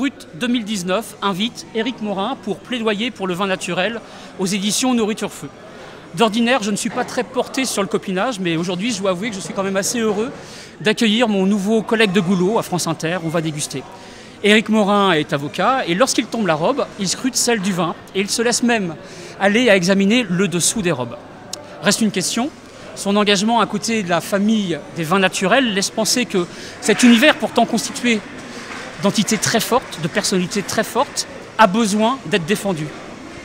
Brut 2019 invite Éric Morin pour plaidoyer pour le vin naturel aux éditions Nourriture Feu. D'ordinaire, je ne suis pas très porté sur le copinage, mais aujourd'hui, je dois avouer que je suis quand même assez heureux d'accueillir mon nouveau collègue de goulot à France Inter. On va déguster. Éric Morin est avocat et lorsqu'il tombe la robe, il scrute celle du vin et il se laisse même aller à examiner le dessous des robes. Reste une question. Son engagement à côté de la famille des vins naturels laisse penser que cet univers pourtant constitué d'entités très fortes, de personnalités très fortes, a besoin d'être défendu.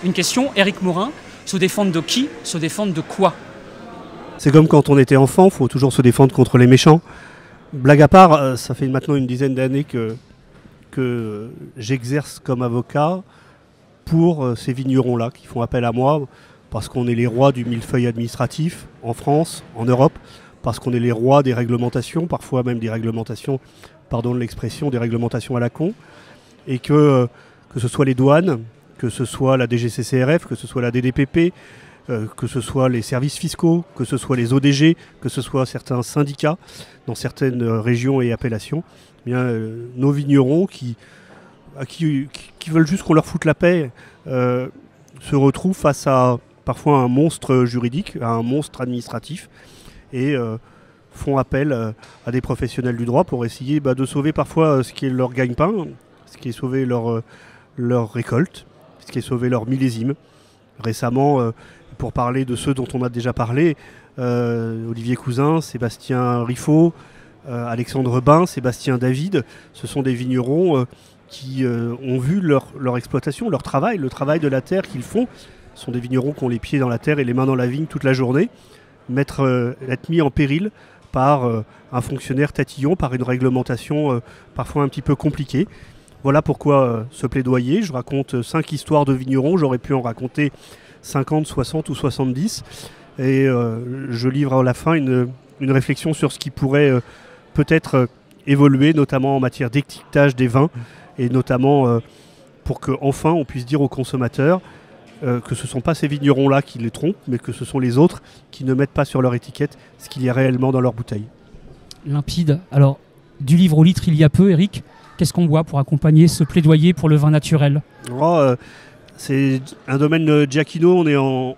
Une question, Éric Morin, se défendre de qui? Se défendre de quoi? C'est comme quand on était enfant, il faut toujours se défendre contre les méchants. Blague à part, ça fait maintenant une dizaine d'années que j'exerce comme avocat pour ces vignerons-là qui font appel à moi, parce qu'on est les rois du millefeuille administratif en France, en Europe, parce qu'on est les rois des réglementations, parfois même des réglementations, pardon de l'expression, des réglementations à la con, et que ce soit les douanes, que ce soit la DGCCRF, que ce soit la DDPP, que ce soit les services fiscaux, que ce soit les ODG, que ce soit certains syndicats dans certaines régions et appellations, eh bien, nos vignerons qui veulent juste qu'on leur foute la paix se retrouvent face à parfois un monstre juridique, à un monstre administratif, et font appel à des professionnels du droit pour essayer de sauver parfois ce qui est leur gagne-pain, ce qui est sauver leur récolte, ce qui est sauver leur millésime. Récemment, pour parler de ceux dont on a déjà parlé, Olivier Cousin, Sébastien Riffaut, Alexandre Bain, Sébastien David, ce sont des vignerons qui ont vu leur exploitation, leur travail, le travail de la terre qu'ils font. Ce sont des vignerons qui ont les pieds dans la terre et les mains dans la vigne toute la journée, être mis en péril par un fonctionnaire tatillon, par une réglementation parfois un petit peu compliquée. Voilà pourquoi ce plaidoyer. Je raconte 5 histoires de vignerons, j'aurais pu en raconter 50, 60 ou 70. Et je livre à la fin une réflexion sur ce qui pourrait peut-être évoluer, notamment en matière d'étiquetage des vins, et notamment pour qu'enfin on puisse dire aux consommateurs que ce ne sont pas ces vignerons-là qui les trompent, mais que ce sont les autres qui ne mettent pas sur leur étiquette ce qu'il y a réellement dans leur bouteille. Limpide. Alors, du livre au litre il y a peu, Éric, qu'est-ce qu'on boit pour accompagner ce plaidoyer pour le vin naturel? C'est un domaine Giacchino,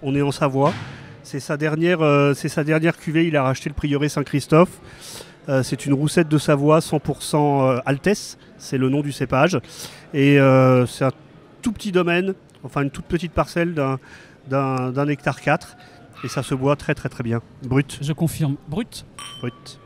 on est en Savoie. C'est sa dernière cuvée, il a racheté le prieuré Saint-Christophe. C'est une roussette de Savoie 100% Altesse, c'est le nom du cépage. Et c'est un tout petit domaine, enfin une toute petite parcelle d'un hectare 4. Et ça se boit très très très bien. Brut. Je confirme. Brut. Brut.